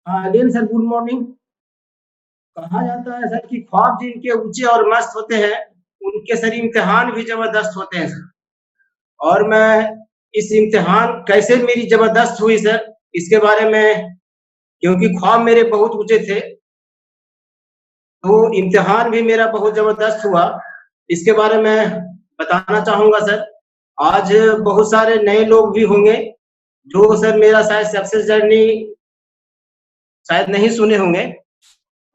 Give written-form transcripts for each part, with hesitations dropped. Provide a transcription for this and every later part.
हाँ, again sir good morning. कहा जाता है सर कि ख्वाब जिनके ऊंचे और मस्त होते हैं, उनके सर इम्तिहान भी जबरदस्त होते हैं सर। और मैं इस इम्तिहान कैसे मेरी जबरदस्त हुई सर, इसके बारे में, क्योंकि ख्वाब मेरे बहुत ऊंचे थे, तो इम्तिहान भी मेरा बहुत जबरदस्त हुआ। इसके बारे में बताना चाहूंगा सर। आज बहुत सारे नए लोग भी होंगे जो सर मेरा शायद सक्सेस जर्नी शायद नहीं सुने होंगे।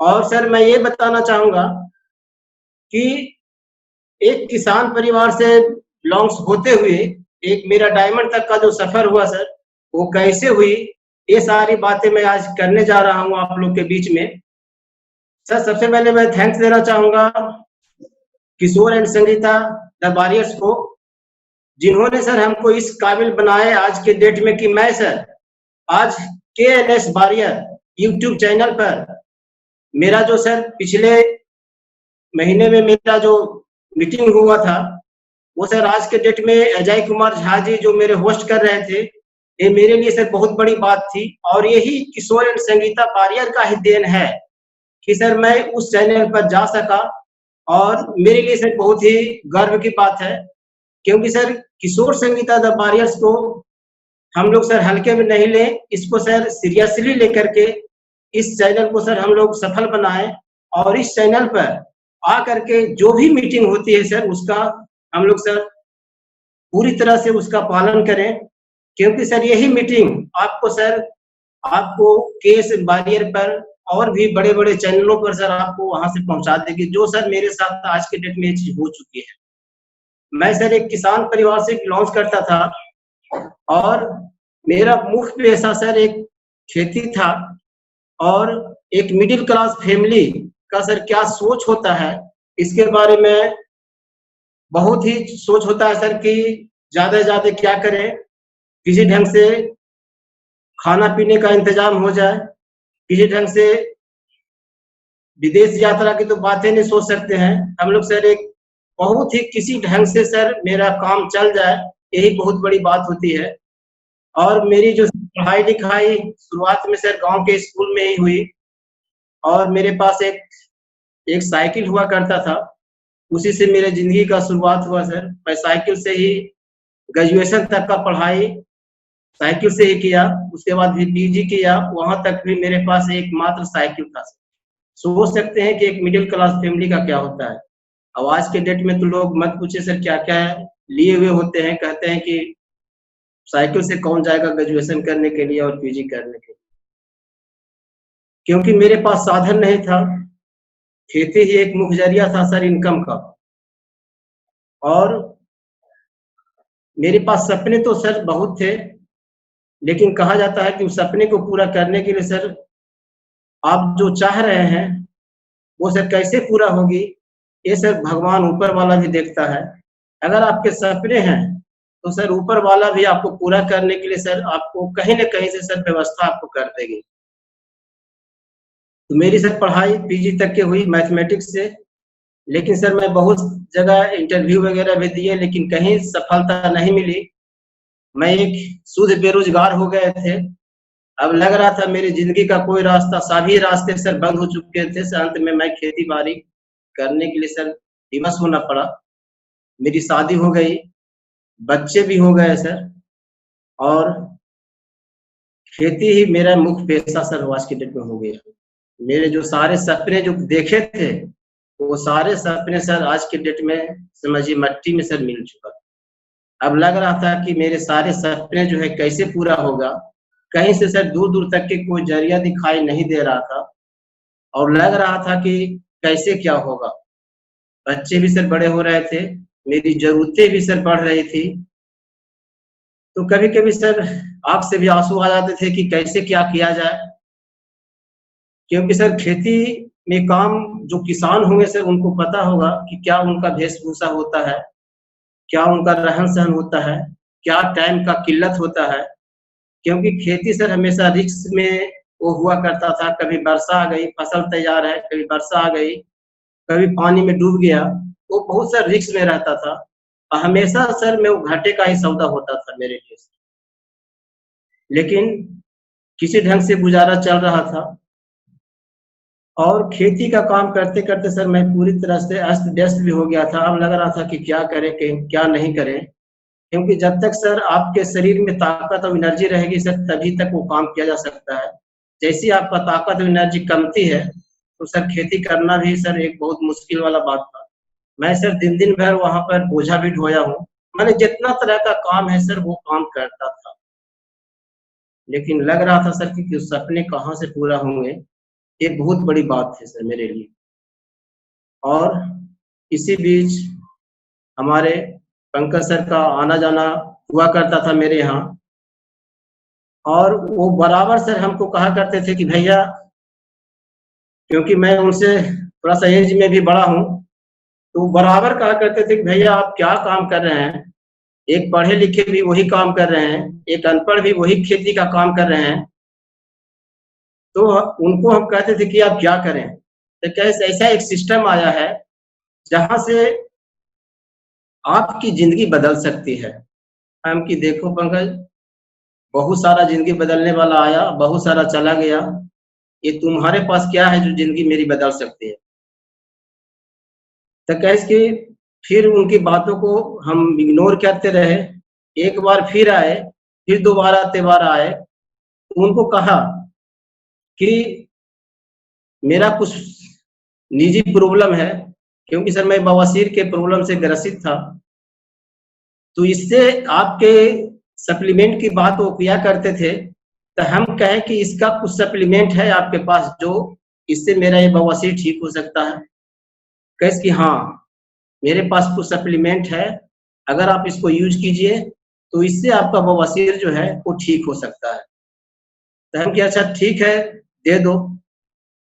और सर मैं ये बताना चाहूंगा कि एक किसान परिवार से बिलोंग्स होते हुए एक मेरा डायमंड तक का जो सफर हुआ सर, वो कैसे हुई, ये सारी बातें मैं आज करने जा रहा हूँ आप लोग के बीच में। सर सबसे पहले मैं थैंक्स देना चाहूंगा किशोर एंड संगीता द वॉरियर्स को, जिन्होंने सर हमको इस काबिल बनाए आज के डेट में कि मैं सर आज KNS वॉरियर यूट्यूब चैनल पर मेरा जो सर पिछले महीने में मेरा जो मीटिंग हुआ था, वो सर आज के डेट में अजय कुमार झा जी जो मेरे होस्ट कर रहे थे, ये मेरे लिए सर बहुत बड़ी बात थी। और यही किशोर एंड संगीता वारियर का ही देन है कि सर मैं उस चैनल पर जा सका। और मेरे लिए सर बहुत ही गर्व की बात है, क्योंकि sir Kishore Sangeeta the warriors को हम लोग सर हल्के में नहीं लें, इसको सर सीरियसली लेकर के इस चैनल को सर हम लोग सफल बनाएं। और इस चैनल पर आकर के जो भी मीटिंग होती है सर, उसका हम लोग सर पूरी तरह से उसका पालन करें, क्योंकि सर यही मीटिंग आपको सर आपको केस बैरियर पर और भी बड़े-बड़े चैनलों पर सर आपको वहाँ से पहुँचा देगी, जो सर मेरे साथ आज के डेट में ये चीज़ हो चुकी है। मैं सर एक किसान परिवार से बिलॉन्ग करता था और मेरा मुख्य पेशा सर एक खेती था। और एक मिडिल क्लास फैमिली का सर क्या सोच होता है, इसके बारे में बहुत ही सोच होता है सर कि ज़्यादा से ज़्यादा क्या करें, किसी ढंग से खाना-पीने का इंतज़ाम हो जाए, किसी ढंग से विदेश यात्रा की तो बातें नहीं सोच सकते हैं। हम लोग सर एक बहुत ही किसी ढंग से सर मेरा काम चल जाए, यही बहुत बड़ी बात होती है। और मेरी जो पढ़ाई-लिखाई शुरुआत में सर गाँव के स्कूल में ही हुई। और मेरे पास एक एक साइकिल हुआ करता था, उसी से मेरे ज़िंदगी का शुरुआत हुआ सर। मैं साइकिल से ही ग्रेजुएशन तक का पढ़ाई साइकिल से ही किया, उसके बाद भी पीजी किया, वहाँ तक भी मेरे पास एकमात्र साइकिल था। सोच सकते हैं कि एक मिडिल क्लास फैमिली का क्या होता है। अब आज के डेट में तो लोग मत पूछिए सर क्या-क्या लिए हुए होते हैं, कहते हैं कि साइकिल से कौन जाएगा ग्रेजुएशन करने के लिए और पीजी करने के लिए। क्योंकि मेरे पास साधन नहीं था, खेती ही एक मुख्य ज़रिया था सर इनकम का। और मेरे पास सपने तो सर बहुत थे, लेकिन कहा जाता है कि उस सपने को पूरा करने के लिए सर आप जो चाह रहे हैं, वो सर कैसे पूरा होगी, ये सर भगवान ऊपर वाला भी देखता है। अगर आपके सपने हैं, तो सर ऊपर वाला भी आपको पूरा करने के लिए सर आपको कहीं न कहीं से सर व्यवस्था आपको कर देगी। तो मेरी सर पढ़ाई पीजी तक की हुई मैथमेटिक्स से, लेकिन सर मैं बहुत जगह इंटरव्यू वगैरह भी दिए, लेकिन कहीं सफलता नहीं मिली। मैं एक शुद्ध बेरोज़गार हो गए थे। अब लग रहा था मेरी ज़िंदगी का कोई रास्ता, सभी रास्ते सर बंद हो चुके थे। सर अंत में मैं खेती-बाड़ी करने के लिए सर विवश होना पड़ा। मेरी शादी हो गई, बच्चे भी हो गए सर। और खेती ही मेरा मुख्य पेशा सर आज की डेट में हो गया। मेरे जो सारे सपने जो देखे थे, वो सारे सपने सर आज के डेट में समझिए मिट्टी में सर मिल चुका। अब लग रहा था कि मेरे सारे सपने जो है कैसे पूरा होगा, कहीं से सर दूर-दूर तक के कोई ज़रिया दिखाई नहीं दे रहा था। और लग रहा था कि कैसे क्या होगा। बच्चे भी सर बड़े हो रहे थे, मेरी ज़रूरतें भी सर बढ़ रही थी। तो कभी-कभी सर आँख से भी आँसू आ जाते थे कि कैसे क्या किया जाए? क्योंकि सर खेती में काम जो किसान होंगे सर उनको पता होगा कि क्या उनका वेशभूषा होता है, क्या उनका रहन-सहन होता है, क्या टाइम का किल्लत होता है। क्योंकि खेती सर हमेशा रिस्क में वो हुआ करता था, कभी वर्षा आ गई, फसल तैयार है, कभी वर्षा आ गई, कभी पानी में डूब गया, वो बहुत सा रिस्क में रहता था। हमेशा सर में वो घाटे का ही सौदा होता था मेरे लिए। लेकिन किसी ढंग से गुज़ारा चल रहा था और खेती का काम करते-करते सर मैं पूरी तरह से अस्त-व्यस्त भी हो गया था। अब लग रहा था कि क्या करें कि क्या नहीं करें? क्योंकि जब तक सर आपके शरीर में ताकत और एनर्जी रहेगी सर तभी तक वो काम किया जा सकता है। जैसे ही आपका ताकत और एनर्जी कमती है, तो सर खेती करना भी सर एक बहुत मुश्किल वाला बात था। मैं सर दिन-दिन भर वहाँ पर बोझा भी ढोया हूँ। मैंने जितना तरह का काम है सर वो काम करता था। लेकिन लग रहा था सर कि सपने कहाँ से पूरा होंगे, ये बहुत बड़ी बात थी सर मेरे लिए। और इसी बीच हमारे पंकज सर का आना-जाना हुआ करता था मेरे यहाँ और वो बराबर सर हमको कहा करते थे कि भैया क्योंकि मैं उनसे थोड़ा-सा ऐज में भी बड़ा हूँ, तो बराबर कहा करते थे कि भैया आप क्या काम कर रहे हैं? एक पढ़े-लिखे भी वही काम कर रहे हैं, एक अनपढ़ भी वही खेती का काम कर रहे हैं। तो उनको हम कहते थे कि आप क्या करें? तो कैसे ऐसा एक सिस्टम आया है, जहाँ से आपकी ज़िंदगी बदल सकती है। हम कि देखो पंकज, बहुत सारा ज़िंदगी बदलने वाला आया, बहुत सारा चला गया। ये तुम्हारे पास क्या है जो ज़िंदगी मेरी बदल सकती है? तो कैसे कि फिर उनकी बातों को हम इग्नोर करते रहे। एक बार फिर आए, फिर दोबारा तिबारा आए, तो उनको कहा कि मेरा कुछ निजी प्रॉब्लम है, क्योंकि सर मैं बवासीर के प्रॉब्लम से ग्रसित था। तो इससे आपके सप्लीमेंट की बात वो किया करते थे, तो हम कहें कि इसका कुछ सप्लीमेंट है आपके पास जो इससे मेरा ये बवासीर ठीक हो सकता है? कहे कि हाँ, मेरे पास कुछ सप्लीमेंट है, अगर आप इसको यूज़ कीजिए, तो इससे आपका बवासीर जो है वो ठीक हो सकता है। तो हम कि अच्छा ठीक है, दे दो,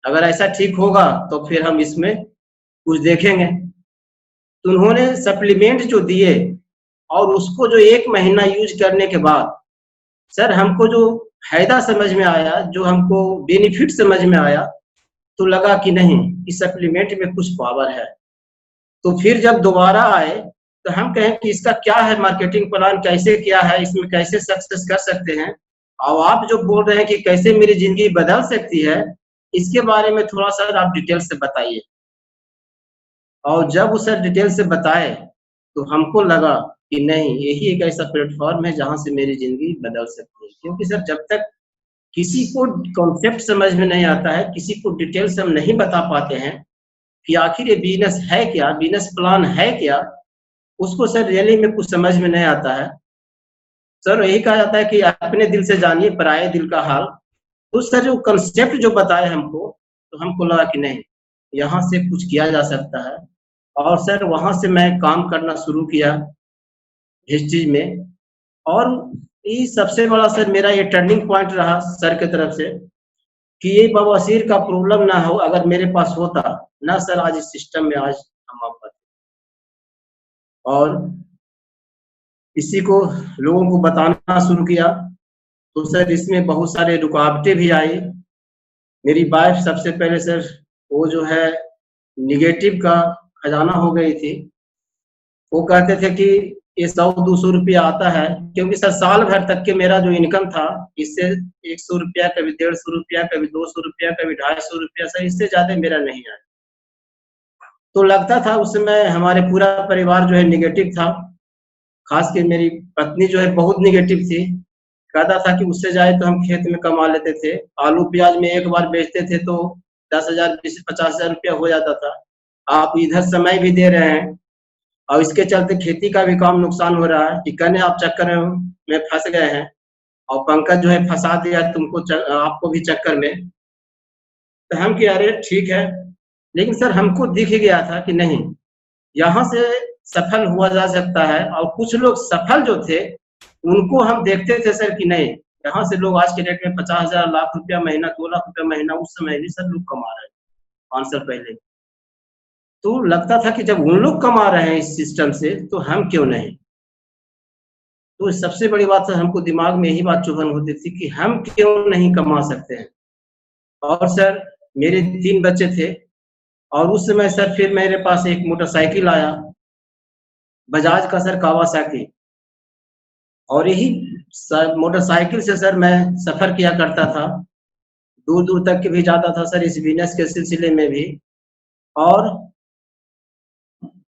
अगर ऐसा ठीक होगा तो फिर हम इसमें कुछ देखेंगे। तो उन्होंने सप्लीमेंट जो दिए और उसको जो 1 महीना यूज़ करने के बाद, सर हमको जो फ़ायदा समझ में आया, जो हमको बेनिफिट समझ में आया, तो लगा कि नहीं, इस सप्लीमेंट में कुछ पावर है। तो फिर जब दोबारा आए, तो हम कहें कि इसका क्या है मार्केटिंग प्लान, कैसे क्या है, इसमें कैसे सक्सेस कर सकते हैं? और आप जो बोल रहे हैं कि कैसे मेरी ज़िंदगी बदल सकती है, इसके बारे में थोड़ा-सा आप डिटेल से बताइए। और जब वो सर डिटेल से बताए, तो हमको लगा कि नहीं, यही एक ऐसा प्लेटफ़ॉर्म है जहाँ से मेरी ज़िंदगी बदल सकती है। क्योंकि सर जब तक किसी को कॉन्सेप्ट समझ में नहीं आता है, किसी को डिटेल से हम नहीं बता पाते हैं कि आखिर ये बिज़नेस है क्या, बिज़नेस प्लान है क्या, उसको सर रियली में कुछ समझ में नहीं आता है। सर यही कहा जाता है कि अपने दिल से जानिए पराये दिल का हाल। तो सर जो कॉन्सेप्ट जो बताए हमको, तो हमको लगा कि नहीं, यहाँ से कुछ किया जा सकता है। और सर वहाँ से मैं काम करना शुरू किया इस चीज़ में और ये सबसे बड़ा सर मेरा ये टर्निंग पॉइंट रहा सर की तरफ से कि ये बवासीर का प्रॉब्लम ना हो अगर मेरे पास होता, ना सर आज इस सिस्टम में आज हम आ पाते। और इसी को लोगों को बताना शुरू किया, तो सर इसमें बहुत सारे रुकावटें भी आई। मेरी वाइफ़ सबसे पहले सर वो जो है नेगेटिव का खज़ाना हो गई थी। वो कहते थे कि ये 100-200 रुपया आता है, क्योंकि सर साल भर तक के मेरा जो इनकम था, इससे ₹100 कभी ₹150 कभी ₹200 कभी ₹250 सर इससे ज़्यादा मेरा नहीं आया। तो लगता था उस समय हमारे पूरा परिवार जो है नेगेटिव था, ख़ास के मेरी पत्नी जो है बहुत नेगेटिव थी। कहता था कि उससे ज़्यादा तो हम खेत में कमा लेते थे। आलू-प्याज़ में एक बार बेचते थे तो 10,000 बीस 50,000 रुपया हो जाता था। आप इधर समय भी दे रहे हैं और इसके चलते खेती का भी काम नुकसान हो रहा है कि कन्या आप चक्कर में फँस गए हैं और पंकज जो है फँसा दिया तुमको आपको भी चक्कर में। तो हम कि अरे ठीक है, लेकिन सर हमको दिख गया था कि नहीं, यहाँ से सफल हुआ जा सकता है और कुछ लोग सफल जो थे, उनको हम देखते थे सर कि नहीं, यहाँ से लोग आज के डेट में 50,000 लाख रुपया महीना, 2 लाख रुपया महीना उस समय भी सब लोग कमा रहे हैं, 5 साल पहले। तो लगता था कि जब उन लोग कमा रहे हैं इस सिस्टम से, तो हम क्यों नहीं? तो सबसे बड़ी बात सर हमको दिमाग में यही बात चुभन होती थी कि हम क्यों नहीं कमा सकते हैं? और सर मेरे 3 बच्चे थे और उस समय सर फिर मेरे पास एक मोटरसाइकिल आया, बजाज का सर कावासाकी और यही सर मोटरसाइकिल से सर मैं सफ़र किया करता था, दूर-दूर तक के भी जाता था सर इस बिज़नेस के सिलसिले में भी। और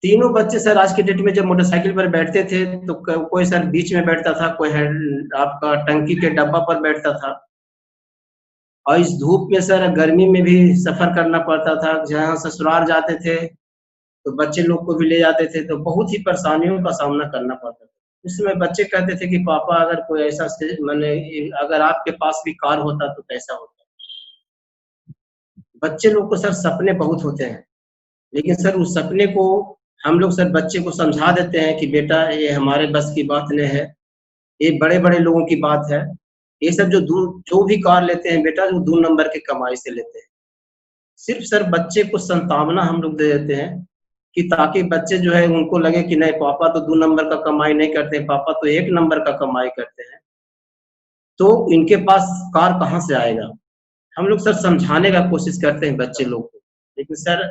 तीनों बच्चे सर आज की डेट में जब मोटरसाइकिल पर बैठते थे तो कोई सर बीच में बैठता था, कोई हैंड आपका टंकी के डब्बा पर बैठता था। और इस धूप में सर गर्मी में भी सफ़र करना पड़ता था, जहाँ ससुराल जाते थे, तो बच्चे लोग को भी ले जाते थे, तो बहुत ही परेशानियों का सामना करना पड़ता था। उस समय बच्चे कहते थे कि पापा अगर कोई ऐसा माने अगर आपके पास भी कार होता तो कैसा होता? बच्चे लोग को सर सपने बहुत होते हैं, लेकिन सर उस सपने को हम लोग सर बच्चे को समझा देते हैं कि बेटा ये हमारे बस की बात नहीं है, ये बड़े-बड़े लोगों की बात है। ये सब जो भी कार लेते हैं बेटा जो 2 नंबर की कमाई से लेते हैं। सिर्फ़ सर बच्चे को संतावना हम लोग दे देते हैं कि ताकि बच्चे जो है उनको लगे कि नहीं पापा तो 2 नंबर का कमाई नहीं करते, पापा तो 1 नंबर का कमाई करते हैं। तो इनके पास कार कहाँ से आएगा? हम लोग सर समझाने का कोशिश करते हैं बच्चे लोग को। लेकिन सर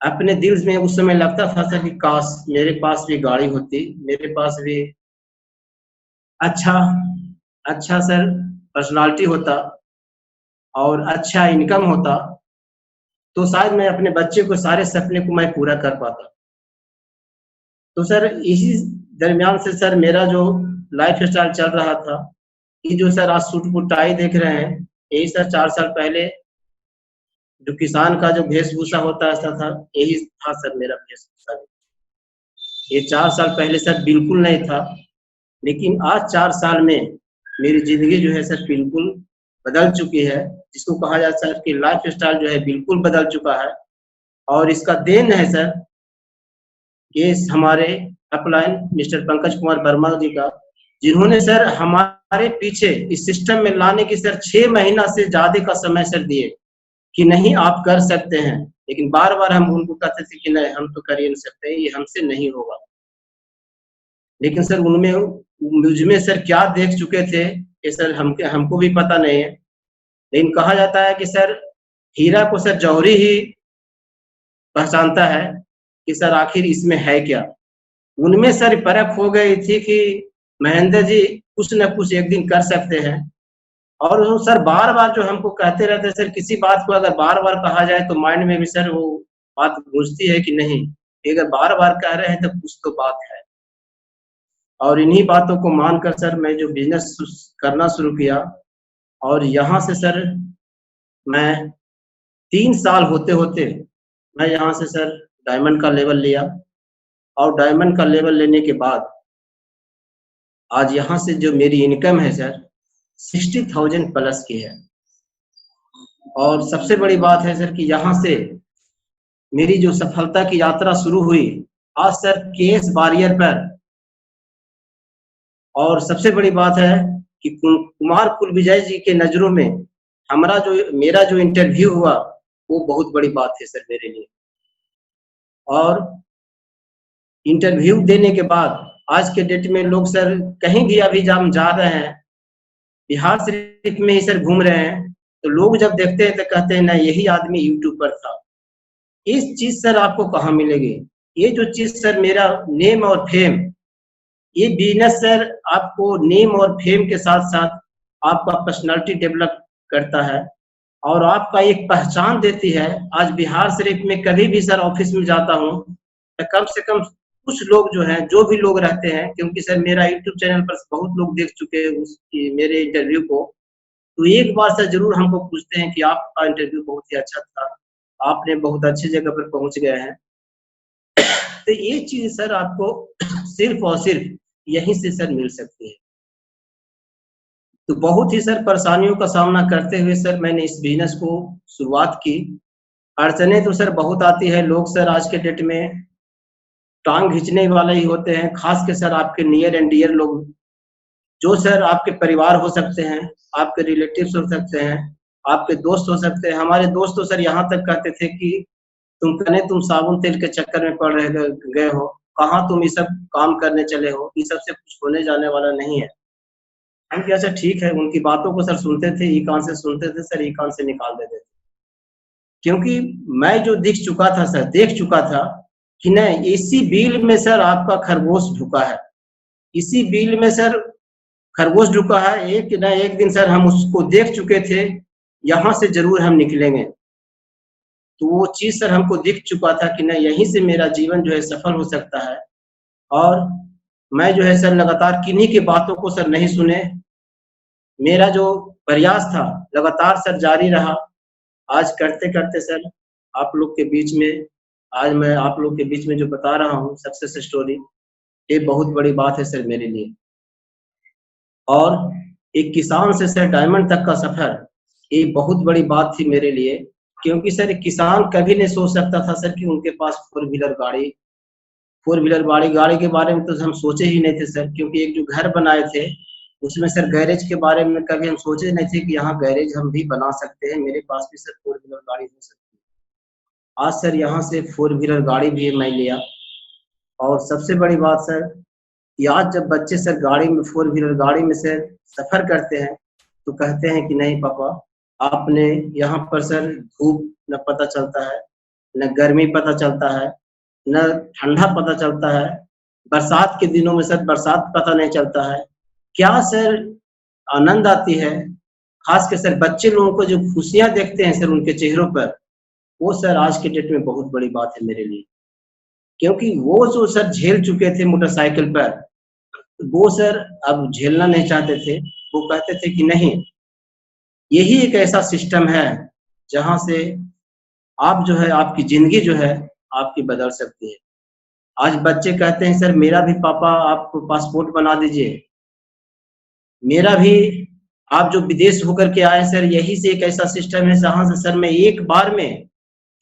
अपने दिल में उस समय लगता था सर कि काश मेरे पास भी गाड़ी होती, मेरे पास भी अच्छा अच्छा सर पर्सनैलिटी होता और अच्छा इनकम होता, तो शायद मैं अपने बच्चे को सारे सपने को मैं पूरा कर पाता। तो सर इसी दरमियान से सर मेरा जो लाइफ़स्टाइल चल रहा था, ये जो सर आज सूट-बूट टाई देख रहे हैं, यही सर 4 साल पहले जो किसान का जो वेशभूषा होता ऐसा था, यही था सर मेरा वेशभूषा भी। ये 4 साल पहले सर बिल्कुल नहीं था, लेकिन आज 4 साल में मेरी ज़िंदगी जो है सर बिल्कुल बदल चुकी है, जिसको कहा जाए सर कि लाइफ़स्टाइल जो है बिल्कुल बदल चुका है और इसका देन है सर ये हमारे अपलाइन मिस्टर पंकज कुमार वर्मा जी का, जिन्होंने सर हमारे पीछे इस सिस्टम में लाने की सर 6 महीना से ज़्यादा का समय सर दिए, कि नहीं आप कर सकते हैं। लेकिन बार-बार हम उनको कहते थे कि नहीं हम तो कर ही नहीं सकते, ये हमसे नहीं होगा। लेकिन सर उनमें मुझमें सर क्या देख चुके थे, ये सर हमको भी पता नहीं है। लेकिन कहा जाता है कि सर हीरा को सर जौहरी ही पहचानता है कि सर आखिर इसमें है क्या? उनमें सर परख हो गई थी कि महेंद्र जी कुछ न कुछ एक दिन कर सकते हैं और वो सर बार-बार जो हमको कहते रहते हैं सर किसी बात को अगर बार-बार कहा जाए तो माइंड में भी सर वो बात गूँजती है कि नहीं, ये अगर बार-बार कह रहे हैं तो कुछ तो बात है। और इन्हीं बातों को मानकर सर मैं जो बिज़नेस करना शुरू किया और यहाँ से सर मैं 3 साल होते-होते मैं यहाँ से सर डायमंड का लेवल लिया और डायमंड का लेवल लेने के बाद आज यहाँ से जो मेरी इनकम है सर 60,000 प्लस की है। और सबसे बड़ी बात है सर कि यहाँ से मेरी जो सफलता की यात्रा शुरू हुई, आज सर केएस बैरियर पर और सबसे बड़ी बात है कि कुमार कुलविजय जी के नज़रों में मेरा जो इंटरव्यू हुआ, वो बहुत बड़ी बात है सर मेरे लिए। और इंटरव्यू देने के बाद आज के डेट में लोग सर कहीं भी अभी जब हम जा रहे हैं, बिहार शरीफ में ही सर घूम रहे हैं, तो लोग जब देखते हैं तो कहते हैं नहीं यही आदमी यूट्यूब पर था। इस चीज़ सर आपको कहाँ मिलेगी? ये जो चीज़ सर मेरा नेम और फेम, ये बिज़नेस सर आपको नेम और फेम के साथ-साथ आपका पर्सनैलिटी डेवलप करता है और आपका एक पहचान देती है। आज बिहार शरीफ में कभी भी सर ऑफ़िस में जाता हूँ, तो कम से कम कुछ लोग जो हैं, जो भी लोग रहते हैं क्योंकि सर मेरा यूट्यूब चैनल पर बहुत लोग देख चुके हैं मेरे इंटरव्यू को, तो एक बार सर ज़रूर हमको पूछते हैं कि आपका इंटरव्यू बहुत ही अच्छा था, आपने बहुत अच्छी जगह पर पहुँच गए हैं। तो ये चीज़ सर आपको सिर्फ़ और सिर्फ़ यहीं से सर मिल सकती है। तो बहुत ही सर परेशानियों का सामना करते हुए सर मैंने इस बिज़नेस को शुरुआत की। अड़चनें तो सर बहुत आती है, लोग सर आज के डेट में टाँग खींचने वाले ही होते हैं, ख़ास के सर आपके नियर एंड डियर लोग, जो सर आपके परिवार हो सकते हैं, आपके रिलेटिव्स हो सकते हैं, आपके दोस्त हो सकते हैं। हमारे दोस्त तो सर यहाँ तक कहते थे कि तुम साबुन तेल के चक्कर में पड़ रहे गए हो, कहाँ तुम ये सब काम करने चले हो, ये सब से कुछ होने जाने वाला नहीं है। हम कहा अच्छा ठीक है, उनकी बातों को सर सुनते थे, ये कान से सुनते थे सर, ये कान से निकाल देते थे। क्योंकि मैं जो देख चुका था कि नहीं इसी बिल में सर आपका खरगोश ढुका है। इसी बिल में सर खरगोश ढुका है, एक न एक दिन सर हम उसको देख चुके थे, यहाँ से ज़रूर हम निकलेंगे। तो वो चीज़ सर हमको दिख चुका था कि नहीं यहीं से मेरा जीवन जो है सफल हो सकता है। और मैं जो है सर लगातार किन्हीं की बातों को सर नहीं सुने, मेरा जो प्रयास था लगातार सर जारी रहा। आज करते-करते सर आप लोग के बीच में आज मैं आप लोग के बीच में जो बता रहा हूँ सक्सेस स्टोरी, ये बहुत बड़ी बात है सर मेरे लिए। और एक किसान से सर डायमंड तक का सफ़र, ये बहुत बड़ी बात थी मेरे लिए, क्योंकि सर एक किसान कभी नहीं सोच सकता था सर कि उनके पास फ़ोर व्हीलर गाड़ी के बारे में तो हम सोचे ही नहीं थे सर, क्योंकि एक जो घर बनाए थे, उसमें सर गैरेज के बारे में कभी हम सोचे नहीं थे कि यहाँ गैरेज हम भी बना सकते हैं, मेरे पास भी सर फ़ोर व्हीलर गाड़ी हो सकती है। आज सर यहाँ से फ़ोर व्हीलर गाड़ी भी मैं लिया। और सबसे बड़ी बात सर कि आज जब बच्चे सर गाड़ी में फ़ोर व्हीलर गाड़ी में से सफ़र करते हैं, तो कहते हैं कि नहीं पापा, आपने यहाँ पर सर धूप न पता चलता है, न गर्मी पता चलता है, न ठंडा पता चलता है, बरसात के दिनों में सर बरसात पता नहीं चलता है। क्या सर आनंद आती है, ख़ास के सर बच्चे लोगों को जो खुशियाँ देखते हैं सर उनके चेहरों पर, वो सर आज के डेट में बहुत बड़ी बात है मेरे लिए। क्योंकि वो जो सर झेल चुके थे मोटरसाइकिल पर, वो सर अब झेलना नहीं चाहते थे। वो कहते थे कि नहीं, यही एक ऐसा सिस्टम है, जहाँ से आप जो है आपकी ज़िंदगी जो है, आपकी बदल सकती है। आज बच्चे कहते हैं सर मेरा भी पापा आप पासपोर्ट बना दीजिए। मेरा भी आप जो विदेश होकर के आए सर यही से एक ऐसा सिस्टम है जहाँ से सर मैं एक बार में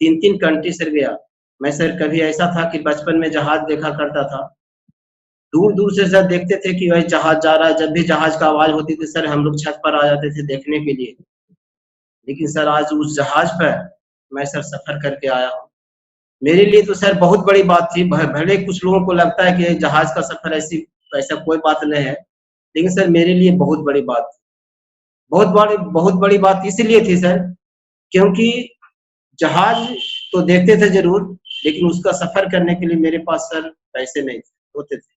3-3 कंट्री सर गया। मैं सर कभी ऐसा था कि बचपन में जहाज देखा करता था। दूर-दूर से सर देखते थे कि वही जहाज जा रहा है, जब भी जहाज का आवाज़ होती थी सर हम लोग छत पर आ जाते थे देखने के लिए। लेकिन सर आज उस जहाज पर मैं सर सफ़र करके आया हूँ। मेरे लिए तो सर बहुत बड़ी बात थी, भले कुछ लोगों को लगता है कि जहाज का सफ़र ऐसा कोई बात नहीं है, लेकिन सर मेरे लिए बहुत बड़ी बात थी। बहुत बड़ी बात इसीलिए थी सर, क्योंकि जहाज तो देखते थे ज़रूर, लेकिन उसका सफ़र करने के लिए मेरे पास सर पैसे नहीं होते थे।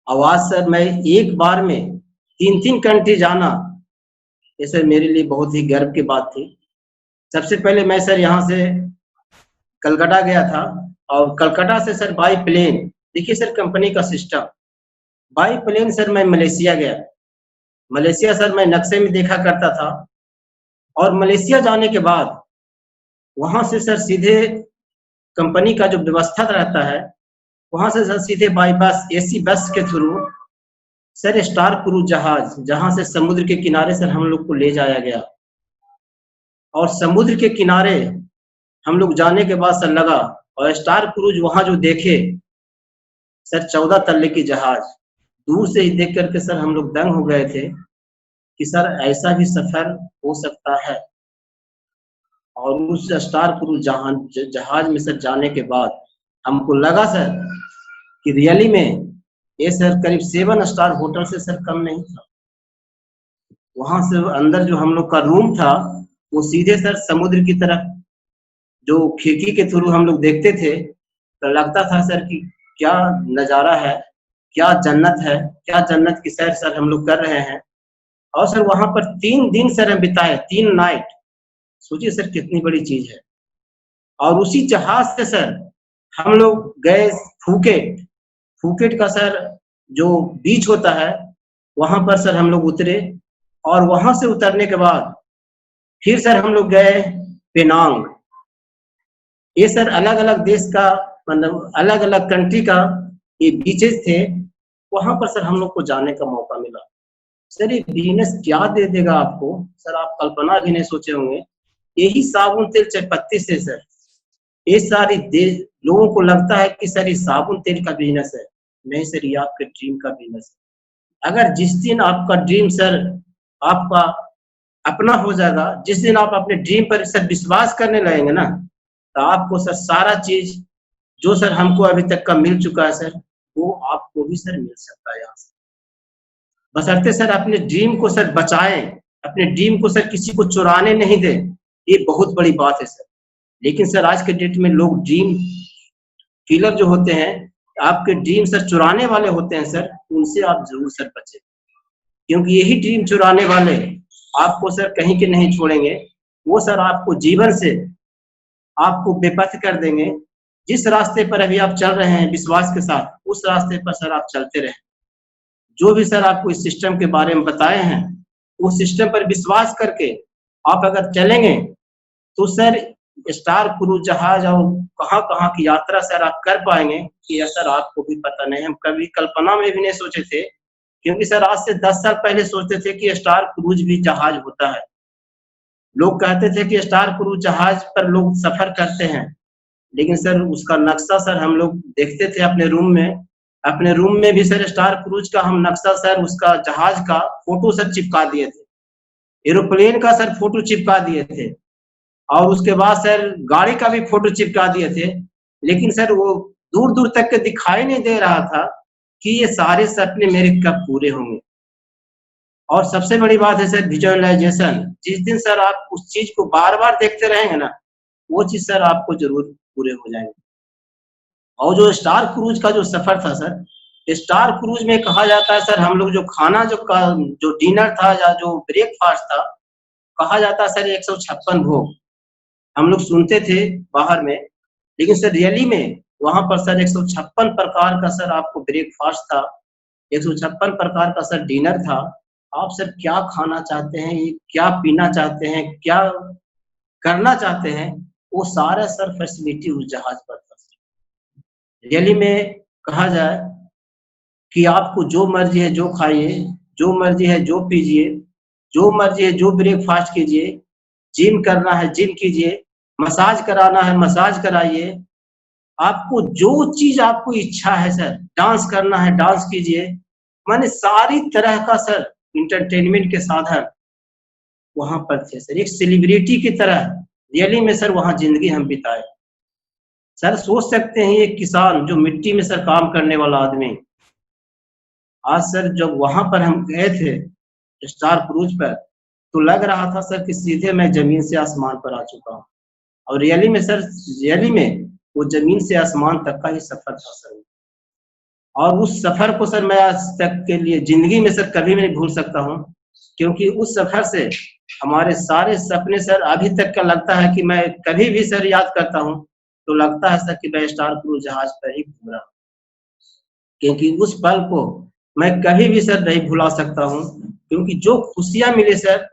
अब आज सर मैं एक बार में 3-3 कंट्री जाना, ये सर मेरे लिए बहुत ही गर्व की बात थी। सबसे पहले मैं सर यहाँ से कलकत्ता गया था और कलकत्ता से सर बाय प्लेन, देखिए सर कंपनी का सिस्टम, बाय प्लेन सर मैं मलेशिया गया। मलेशिया सर मैं नक्शे में देखा करता था और मलेशिया जाने के बाद वहाँ से सर सीधे कंपनी का जो व्यवस्था रहता है, वहाँ से सर सीधे बाय बस एसी बस के थ्रू सर स्टार क्रूज़ जहाज, जहाँ से समुद्र के किनारे सर हम लोग को ले जाया गया। और समुद्र के किनारे हम लोग जाने के बाद सर लगा और स्टार क्रूज़ वहाँ जो देखे, सर 14 तल्ले की जहाज, दूर से ही देख कर के सर हम लोग दंग हो गए थे कि सर ऐसा भी सफ़र हो सकता है। और उस स्टार क्रूज़ जहाज में सर जाने के बाद हमको लगा सर कि रियली में ये सर करीब 7 स्टार होटल से सर कम नहीं था। वहाँ से अंदर जो हम लोग का रूम था, वो सीधे सर समुद्र की तरफ जो खिड़की के थ्रू हम लोग देखते थे, तो लगता था सर कि क्या नज़ारा है, क्या जन्नत है, क्या जन्नत की सैर सर हम लोग कर रहे हैं। और सर वहाँ पर 3 दिन सर हम बिताए, 3 नाइट, सोचिए सर कितनी बड़ी चीज़ है। और उसी जहाज़ से सर हम लोग गए फूकेट, फूकेट का सर जो बीच होता है, वहाँ पर सर हम लोग उतरे और वहाँ से उतरने के बाद फिर सर हम लोग गए पेनांग। ये सर अलग-अलग देश का मतलब अलग-अलग कंट्री का ये बीचेज़ थे, वहाँ पर सर हम लोग को जाने का मौका मिला। सर ये बिज़नेस क्या दे देगा आपको, सर आप कल्पना भी नहीं सोचे होंगे। यही साबुन, तेल, चायपत्ती से सर, ये सारी दे लोगों को लगता है कि सर ये साबुन तेल का बिज़नेस है। नहीं सर, ये आपके ड्रीम का बिज़नेस है। अगर जिस दिन आपका ड्रीम सर आपका अपना हो जाएगा, जिस दिन आप अपने ड्रीम पर सर विश्वास करने लगेंगे ना, तो आपको सर सारा चीज़ जो सर हमको अभी तक का मिल चुका है सर, वो आपको भी सर मिल सकता है यहाँ से। बशर्ते सर अपने ड्रीम को सर बचाएँ, अपने ड्रीम को सर किसी को चुराने नहीं दें, ये बहुत बड़ी बात है सर। लेकिन सर आज के डेट में लोग ड्रीम किलर जो होते हैं, आपके ड्रीम सर चुराने वाले होते हैं सर, उनसे आप ज़रूर सर बचें। क्योंकि यही ड्रीम चुराने वाले आपको सर कहीं के नहीं छोड़ेंगे। वो सर आपको जीवन से आपको बेपथ कर देंगे। जिस रास्ते पर अभी आप चल रहे हैं विश्वास के साथ, उस रास्ते पर सर आप चलते रहें। जो भी सर आपको इस सिस्टम के बारे में बताए हैं, उस सिस्टम पर विश्वास करके आप अगर चलेंगे, तो सर स्टार क्रूज़ जहाज और कहाँ-कहाँ की यात्रा सर आप कर पाएँगे, ये सर आपको भी पता नहीं। हम कभी कल्पना में भी नहीं सोचे थे, क्योंकि सर आज से 10 साल पहले सोचते थे कि स्टार क्रूज़ भी जहाज होता है। लोग कहते थे कि स्टार क्रूज़ जहाज पर लोग सफ़र करते हैं, लेकिन सर उसका नक्शा सर हम लोग देखते थे अपने रूम में। अपने रूम में भी सर स्टार क्रूज़ का हम नक्शा सर उसका जहाज का फ़ोटो सर चिपका दिए थे। एरोप्लेन का सर फ़ोटो चिपका दिए थे और उसके बाद सर गाड़ी का भी फ़ोटो चिपका दिए थे। लेकिन सर वो दूर-दूर तक के दिखाई नहीं दे रहा था कि ये सारे सपने मेरे कब पूरे होंगे। और सबसे बड़ी बात है सर विजुअलाइज़ेशन। जिस दिन सर आप उस चीज़ को बार-बार देखते रहेंगे ना, वो चीज़ सर आपको ज़रूर पूरे हो जाएँगे। और जो स्टार क्रूज़ का जो सफ़र था सर, स्टार क्रूज़ में कहा जाता है सर हम लोग जो खाना जो डिनर था या जो ब्रेकफ़ास्ट था, कहा जाता है सर 156 भोग। हम लोग सुनते थे बाहर में, लेकिन सर रियली में वहाँ पर सर 156 प्रकार का सर आपको ब्रेकफ़ास्ट था, 156 प्रकार का सर डिनर था। आप सर क्या खाना चाहते हैं, ये क्या पीना चाहते हैं, क्या करना चाहते हैं, वो सारा सर फैसिलिटी उस जहाज पर था सर। रियली में कहा जाए कि आपको जो मर्ज़ी है, जो खाइए, जो मर्ज़ी है, जो पीजिए, जो मर्ज़ी है, जो ब्रेकफ़ास्ट कीजिए, जिम करना है, जिम कीजिए, मसाज कराना है, मसाज कराइए। आपको जो चीज़ आपको इच्छा है सर, डांस करना है, डांस कीजिए। माने सारी तरह का सर एंटरटेनमेंट के साधन वहाँ पर थे सर। एक सेलिब्रिटी की तरह रियली में सर वहाँ ज़िंदगी हम बिताए। सर सोच सकते हैं एक किसान जो मिट्टी में सर काम करने वाला आदमी, आज सर जब वहाँ पर हम गए थे स्टार क्रूज़ पर, तो लग रहा था सर कि सीधे मैं ज़मीन से आसमान पर आ चुका हूँ। और रियली में सर रियली में वो ज़मीन से आसमान तक का ही सफ़र था सर। और उस सफ़र को सर मैं आज तक के लिए ज़िंदगी में सर कभी भी नहीं भूल सकता हूँ, क्योंकि उस सफ़र से हमारे सारे सपने सर अभी तक का लगता है कि मैं कभी भी सर याद करता हूँ, तो लगता है सर कि मैं स्टार क्रूज़ जहाज पर ही घूम रहा हूँ। क्योंकि उस पल को मैं कभी भी सर नहीं भुला सकता हूँ, क्योंकि जो खुशियाँ मिली सर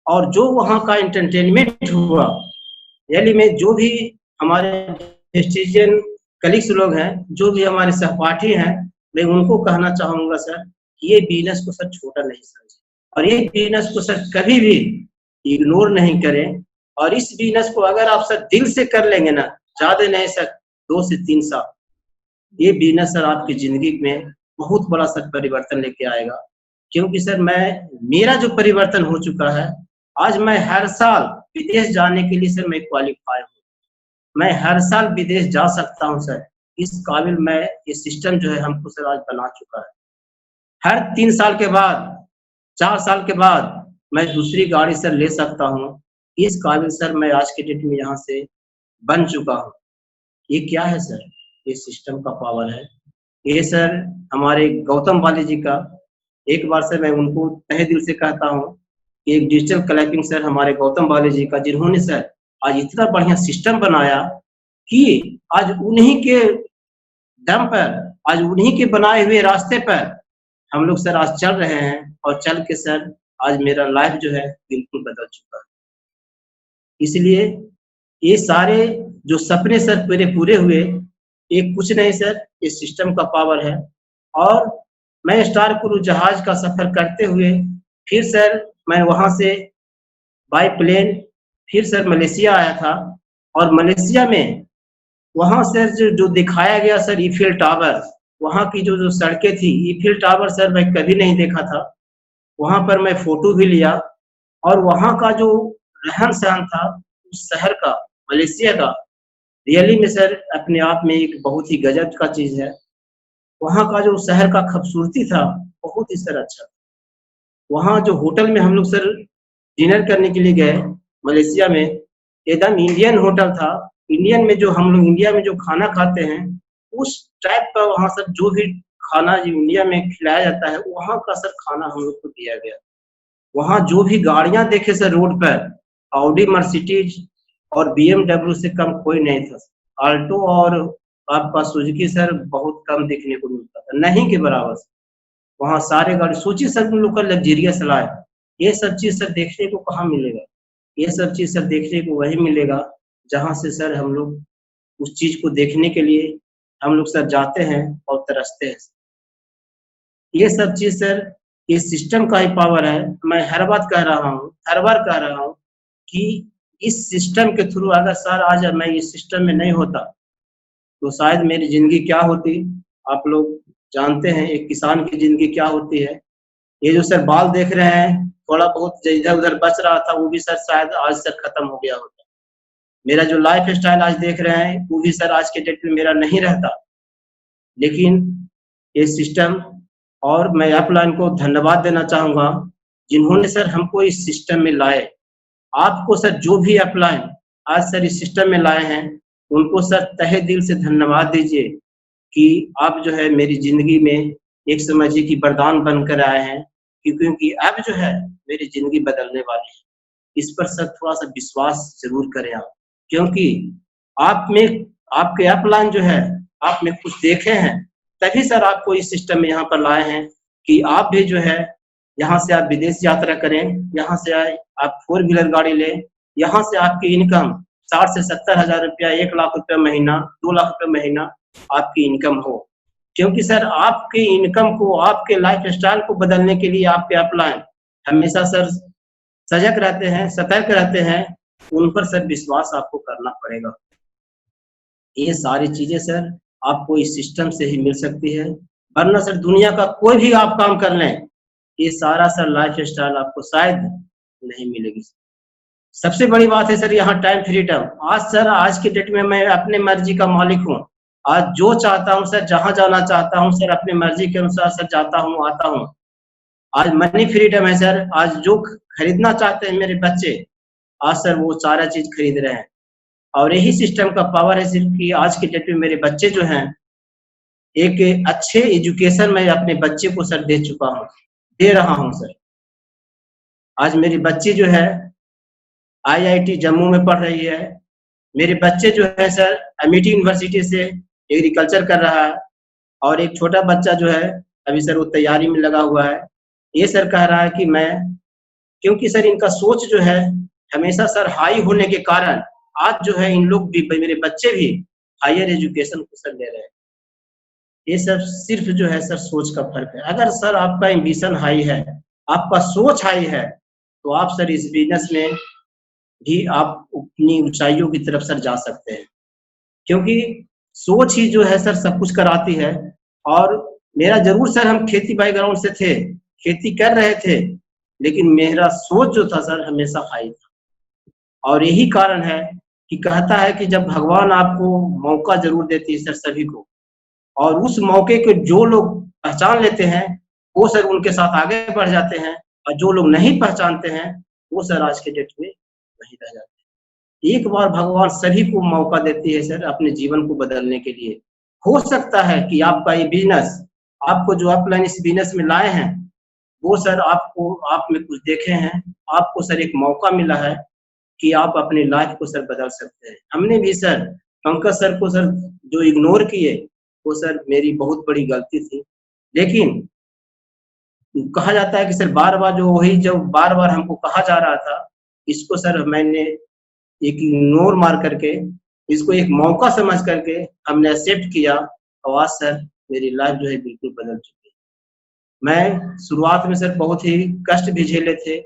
और जो वहाँ का एंटरटेनमेंट हुआ, रियली में जो भी हमारे स्टूडेंट कलीग्स लोग हैं, जो भी हमारे सहपाठी हैं, मैं उनको कहना चाहूँगा सर कि ये बिज़नेस को सर छोटा नहीं समझें और ये बिज़नेस को सर कभी भी इग्नोर नहीं करें। और इस बिज़नेस को अगर आप सर दिल से कर लेंगे ना, ज़्यादा नहीं सर 2 से 3 साल, ये बिज़नेस सर आपकी ज़िंदगी में बहुत बड़ा सर परिवर्तन लेके आएगा। क्योंकि सर मेरा जो परिवर्तन हो चुका है, आज मैं हर साल विदेश जाने के लिए सर मैं क्वालीफाई हूँ। मैं हर साल विदेश जा सकता हूँ सर, इस काबिल मैं ये सिस्टम जो है हमको सर आज बना चुका है। हर 3 साल के बाद, 4 साल के बाद मैं दूसरी गाड़ी सर ले सकता हूँ। इस काबिल सर मैं आज के डेट में यहाँ से बन चुका हूँ। ये क्या है सर? ये सिस्टम का पावर है। ये सर हमारे गौतम वाले जी का एक बार से मैं उनको तहे दिल से कहता हूँ कि एक डिजिटल क्लैपिंग सर हमारे गौतम वाले जी का, जिन्होंने सर आज इतना बढ़िया सिस्टम बनाया कि आज उन्हीं के दम पर, आज उन्हीं के बनाए हुए रास्ते पर हम लोग सर आज चल रहे हैं और चल के सर आज मेरा लाइफ जो है बिल्कुल बदल चुका है। इसलिए ये सारे जो सपने सर मेरे पूरे हुए, ये कुछ नहीं सर, ये सिस्टम का पावर है। और मैं स्टार क्रूज़ जहाज का सफ़र करते हुए फिर सर मैं वहाँ से बाय प्लेन फिर सर मलेशिया आया था और मलेशिया में वहाँ सर जो दिखाया गया सर ईफ़िल टावर, वहाँ की जो सड़कें थी, ईफ़िल टावर सर मैं कभी नहीं देखा था। वहाँ पर मैं फ़ोटो भी लिया और वहाँ का जो रहन-सहन था, उस शहर का, मलेशिया का, रियली में सर अपने आप में एक बहुत ही गज़ब का चीज़ है। वहाँ का जो शहर का खूबसूरती था, बहुत ही सर अच्छा। वहाँ जो होटल में हम लोग सर डिनर करने के लिए गए, मलेशिया में, एकदम इंडियन होटल था। इंडियन में जो हम लोग इंडिया में जो खाना खाते हैं, उस टाइप का वहाँ सर जो भी खाना जो इंडिया में खिलाया जाता है, वहाँ का सर खाना हम लोग को दिया गया। वहाँ जो भी गाड़ियाँ देखे सर रोड पर, ऑडी, मर्सिडीज और बीएमडब्ल्यू से कम कोई नहीं था। ऑल्टो और आपका सुजुकी सर बहुत कम देखने को मिलता था, नहीं के बराबर। वहाँ सारे गाड़ी सोचिए सर, उन लोग का लग्जरियस लाइफ। ये सब चीज़ सर देखने को कहाँ मिलेगा? ये सब चीज़ सर देखने को वही मिलेगा जहाँ से सर हम लोग उस चीज़ को देखने के लिए हम लोग सर जाते हैं और तरसते हैं। ये सब चीज़ सर ये सिस्टम का ही पावर है। मैं हर बात कह रहा हूँ, हर बार कह रहा हूँ कि इस सिस्टम के थ्रू अगर सर आज मैं इस सिस्टम में नहीं होता, तो शायद मेरी ज़िंदगी क्या होती? आप लोग जानते हैं एक किसान की ज़िंदगी क्या होती है। ये जो सर बाल देख रहे हैं, थोड़ा बहुत जो इधर-उधर बच रहा था, वो भी सर शायद आज तक खत्म हो गया होता। मेरा जो लाइफ़ स्टाइल आज देख रहे हैं, वो भी सर आज के डेट में मेरा नहीं रहता। लेकिन ये सिस्टम और मैं अपलाइन को धन्यवाद देना चाहूँगा, जिन्होंने सर हमको इस सिस्टम में लाए। आपको सर जो भी अपलाइन आज सर इस सिस्टम में लाए हैं, उनको सर तहे दिल से धन्यवाद दीजिए कि आप जो है मेरी ज़िंदगी में एक समझिए कि वरदान बनकर आए हैं, क्योंकि अब जो है मेरी ज़िंदगी बदलने वाली है। इस पर सर थोड़ा-सा विश्वास ज़रूर करें आप, क्योंकि आप में आपके अपलाइन जो है, आपने कुछ देखे हैं, तभी सर आपको इस सिस्टम में यहाँ पर लाए हैं कि आप भी जो है, यहाँ से आप विदेश यात्रा करें, यहाँ से आप 4 व्हीलर गाड़ी लें, यहाँ से आपकी इनकम 60 से 70 हज़ार रुपया, 1 लाख रुपया महीना, 2 लाख रुपया महीना आपकी इनकम हो। क्योंकि सर आपकी इनकम को, आपके लाइफ़स्टाइल को बदलने के लिए आपके अपलाइन हमेशा सर सजग रहते हैं, सतर्क रहते हैं, उन पर सर विश्वास आपको करना पड़ेगा। ये सारी चीज़ें सर आपको इस सिस्टम से ही मिल सकती है, वरना सर दुनिया का कोई भी आप काम कर लें, ये सारा सर लाइफ़स्टाइल आपको शायद नहीं मिलेगी। सबसे बड़ी बात है सर यहाँ टाइम फ्रीडम। आज सर आज की डेट में मैं अपने मर्ज़ी का मालिक हूँ। आज जो चाहता हूँ सर, जहाँ जाना चाहता हूँ सर, अपनी मर्ज़ी के अनुसार सर जाता हूँ, आता हूँ। आज मनी फ्रीडम है सर, आज जो खरीदना चाहते हैं मेरे बच्चे, आज सर वो सारा चीज़ खरीद रहे हैं। और यही सिस्टम का पावर है सिर्फ़ कि आज की डेट में मेरे बच्चे जो हैं, एक अच्छे एजुकेशन मैं अपने बच्चे को सर दे चुका हूँ, दे रहा हूँ सर। आज मेरी बच्ची जो है आईआईटी जम्मू में पढ़ रही है। मेरे बच्चे जो है सर अमिटी यूनिवर्सिटी से एग्रीकल्चर कर रहा है और एक छोटा बच्चा जो है अभी सर वो तैयारी में लगा हुआ है। ये सर कह रहा है कि मैं, क्योंकि सर इनका सोच जो है हमेशा सर हाई होने के कारण आज जो है इन लोग भी, मेरे बच्चे भी हायर एजुकेशन को सर ले रहे हैं। ये सब सिर्फ़ जो है सर सोच का फ़र्क है। अगर सर आपका एम्बिशन हाई है, आपका सोच हाई है, तो आप सर इस बिज़नेस में भी आप अपनी ऊँचाइयों की तरफ सर जा सकते हैं। क्योंकि सोच ही जो है सर सब कुछ कराती है। और मेरा ज़रूर सर हम खेती बैकग्राउंड से थे, खेती कर रहे थे, लेकिन मेरा सोच जो था सर हमेशा हाई था। और यही कारण है कि कहता है कि जब भगवान आपको मौका ज़रूर देती है सर सभी को, और उस मौके को जो लोग पहचान लेते हैं, वो सर उनके साथ आगे बढ़ जाते हैं, और जो लोग नहीं पहचानते हैं, वो सर आज के डेट में वहीं रह जाते हैं। एक बार भगवान सभी को मौका देती है सर अपने जीवन को बदलने के लिए। हो सकता है कि आपका ये बिज़नेस, आपको जो अपलाइन इस बिज़नेस में लाए हैं, वो सर आपको, आप में कुछ देखे हैं, आपको सर एक मौका मिला है कि आप अपनी लाइफ़ को सर बदल सकते हैं। हमने भी सर पंकज सर को सर जो इग्नोर किए, वो सर मेरी बहुत बड़ी गलती थी। लेकिन कहा जाता है कि सर बार-बार जो वही जब बार-बार हमको कहा जा रहा था, इसको सर मैंने एक इग्नोर मार करके, इसको एक मौका समझ करके हमने एक्सेप्ट किया, और आज सर मेरी लाइफ़ जो है बिल्कुल बदल चुकी है। मैं शुरुआत में सर बहुत ही कष्ट भी झेले थे,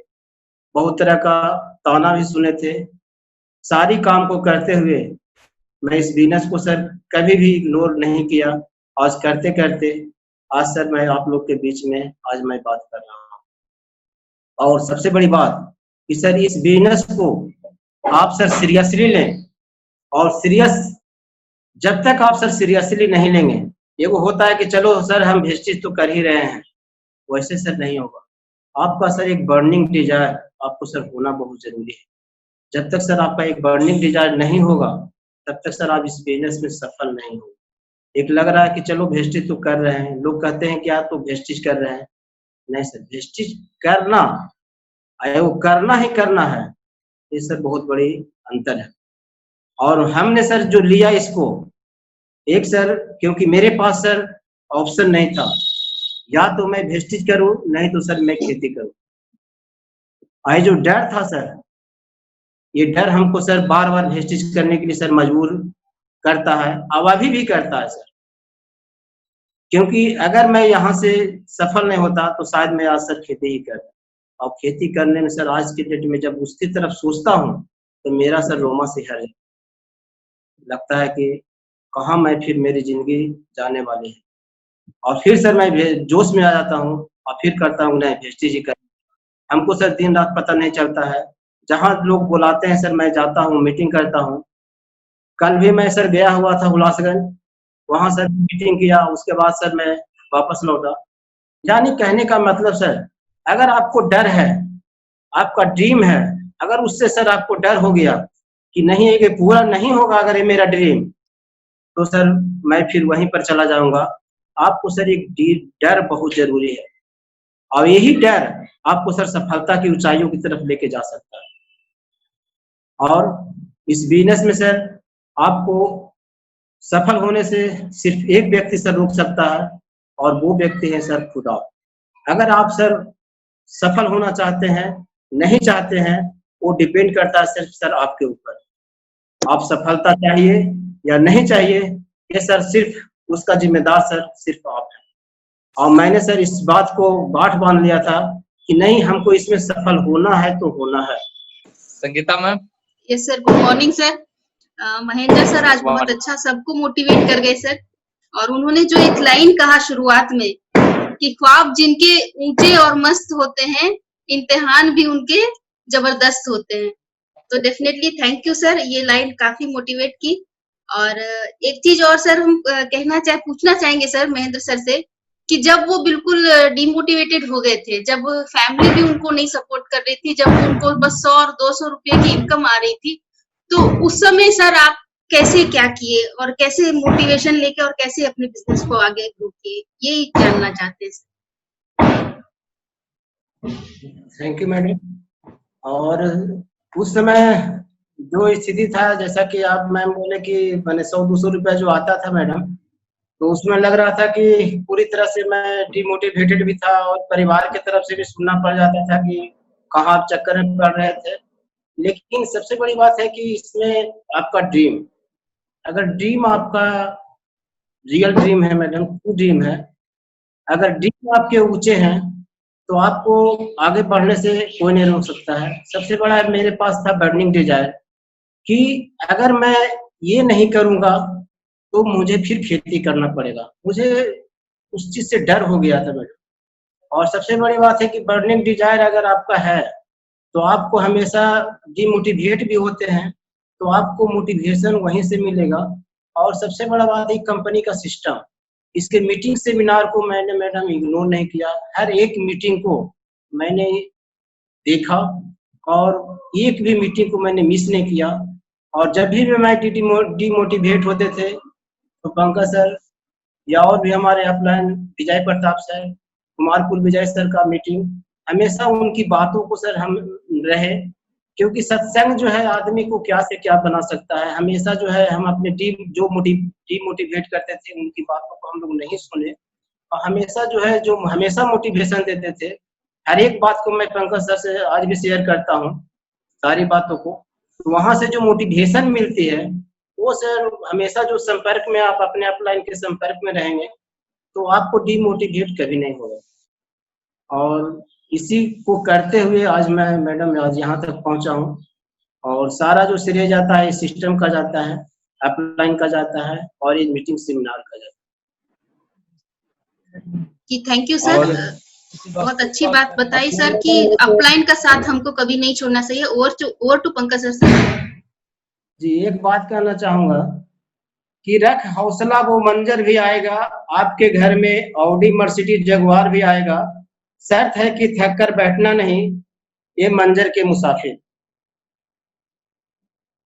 बहुत तरह का ताना भी सुने थे। सारी काम को करते हुए मैं इस बिज़नेस को सर कभी भी इग्नोर नहीं किया। आज करते-करते आज सर मैं आप लोग के बीच में आज मैं बात कर रहा हूँ। और सबसे बड़ी बात कि सर इस बिज़नेस को आप सर सीरियसली लें, और जब तक आप सर सीरियसली नहीं लेंगे, एगो होता है कि चलो सर हम वेस्टेज तो कर ही रहे हैं, वैसे सर नहीं होगा। आपका सर एक बर्निंग डिज़ायर आपको सर होना बहुत ज़रूरी है। जब तक सर आपका एक बर्निंग डिज़ायर नहीं होगा, तब तक सर आप इस बिज़नेस में सफल नहीं होंगे। एक लग रहा है कि चलो वेस्टेज तो कर रहे हैं, लोग कहते हैं क्या तो वेस्टेज कर रहे हैं। नहीं सर, वेस्टेज करना, वो करना ही करना है, ये सर बहुत बड़ी अंतर है। और हमने सर जो लिया इसको, एक सर क्योंकि मेरे पास सर ऑप्शन नहीं था, या तो मैं वेस्टेज करूँ, नहीं तो सर मैं खेती करूँ। ये जो डर था सर, ये डर हमको सर बार-बार वेस्टेज करने के लिए सर मजबूर करता है, अब अभी भी करता है सर। क्योंकि अगर मैं यहाँ से सफल नहीं होता तो शायद मैं आज सर खेती ही करता। और खेती करने में सर आज के डेट में जब उसकी तरफ सोचता हूँ, तो मेरा सर रोमा सिहर लगता है कि कहाँ मैं फिर मेरी ज़िंदगी जाने वाली है। और फिर सर मैं जोश में आ जाता हूँ और फिर करता हूँ नहीं वेस्टेज ही कर। हमको सर दिन-रात पता नहीं चलता है, जहाँ लोग बुलाते हैं सर मैं जाता हूँ, मीटिंग करता हूँ। कल भी मैं सर गया हुआ था हुलासगंज, वहाँ सर मीटिंग किया, उसके बाद सर मैं वापस लौटा। यानी कहने का मतलब सर, अगर आपको डर है, आपका ड्रीम है, अगर उससे सर आपको डर हो गया कि नहीं ये पूरा नहीं होगा अगर ये मेरा ड्रीम, तो सर मैं फिर वहीं पर चला जाऊँगा। आपको सर एक डर बहुत ज़रूरी है और यही डर आपको सर सफलता की ऊँचाइयों की तरफ लेके जा सकता है। और इस बिज़नेस में सर आपको सफल होने से सिर्फ़ एक व्यक्ति सर रोक सकता है और वो व्यक्ति है सर खुदा। अगर आप सर सफल होना चाहते हैं, नहीं चाहते हैं, वो डिपेंड करता है सिर्फ़ सर आपके ऊपर। आप सफलता चाहिए या नहीं चाहिए, ये सर सिर्फ़ उसका ज़िम्मेदार सर सिर्फ़ आप हैं। और मैंने सर इस बात को गाँठ बाँध लिया था कि नहीं हमको इसमें सफल होना है तो होना है। Sangeeta ma'am. Yes sir, good morning sir. Mahendra sir आज बहुत अच्छा सबको मोटिवेट कर गए सर। और उन्होंने जो एक लाइन कहा शुरुआत में कि ख्वाब जिनके ऊंचे और मस्त होते हैं, इम्तिहान भी उनके जबरदस्त होते हैं। तो डेफिनेटली थैंक यू सर, ये लाइन काफी मोटिवेट की। और एक चीज और सर हम पूछना चाहेंगे सर महेंद्र सर से कि जब वो बिल्कुल डिमोटिवेटेड हो गए थे, जब फैमिली भी उनको नहीं सपोर्ट कर रही थी, जब उनको बस 100 और 200 रुपए की इनकम आ रही थी, तो उस समय सर आप कैसे क्या किए और कैसे मोटिवेशन लेके और कैसे अपने बिजनेस को आगे ग्रो किए, यही जानना चाहते हैं सर। Thank you madam. और उस समय जो स्थिति था जैसा कि आप मैम बोले कि मैंने 100-200 रुपया जो आता था मैडम, तो उसमें लग रहा था कि पूरी तरह से मैं डिमोटिवेटेड भी था और परिवार की तरफ से भी सुनना पड़ जाता था कि कहाँ आप चक्कर में पड़ रहे थे। लेकिन सबसे बड़ी बात है कि इसमें आपका ड्रीम, अगर ड्रीम आपका रियल ड्रीम है मैडम, ट्रू ड्रीम है, अगर ड्रीम आपके ऊँचे हैं, तो आपको आगे बढ़ने से कोई नहीं रोक सकता है। सबसे बड़ा मेरे पास था बर्निंग डिज़ायर कि अगर मैं ये नहीं करूँगा, तो मुझे फिर खेती करना पड़ेगा। मुझे उस चीज़ से डर हो गया था मैडम। और सबसे बड़ी बात है कि बर्निंग डिज़ायर अगर आपका है, तो आपको हमेशा डिमोटिवेट भी होते हैं, तो आपको मोटिवेशन वहीं से मिलेगा। और सबसे बड़ा बात है कंपनी का सिस्टम, इसके मीटिंग सेमिनार को मैंने मैडम इग्नोर नहीं किया। हर एक मीटिंग को मैंने देखा और एक भी मीटिंग को मैंने मिस नहीं किया। और जब भी मैं डिमोटिवेट होते थे, तो पंकज सर या और भी हमारे अपलाइन विजय प्रताप सर, कुमारपुर विजय सर का मीटिंग, हमेशा उनकी बातों को सर हम रहे, क्योंकि सत्संग जो है आदमी को क्या से क्या बना सकता है। हमेशा जो है हम अपने डिमोटिवेट करते थे, उनकी बातों को हम लोग नहीं सुने और हमेशा जो है जो हमेशा मोटिवेशन देते थे। हर एक बात को मैं पंकज सर से आज भी शेयर करता हूँ, सारी बातों को। तो वहाँ से जो मोटिवेशन मिलती है, वो सर हमेशा जो संपर्क में आप अपने अपलाइन के संपर्क में रहेंगे, तो आपको डिमोटिवेट कभी नहीं होगा। और इसी को करते हुए आज मैं मैडम आज यहाँ तक पहुँचा हूँ और सारा जो श्रेय जाता है इस सिस्टम का जाता है, अपलाइन का जाता है और ये मीटिंग सेमिनार का जाता है। जी थैंक यू सर, बहुत अच्छी बात बताई सर कि अपलाइन का साथ हमको कभी नहीं छोड़ना चाहिए। Over to Pankaj sir. जी एक बात कहना चाहूँगा कि रख हौसला वो मंजर भी आएगा, आपके घर में ऑडी मर्सिडीज जगुआर भी आएगा। शर्त है कि थक कर बैठना नहीं, ये मंजर के मुसाफिर।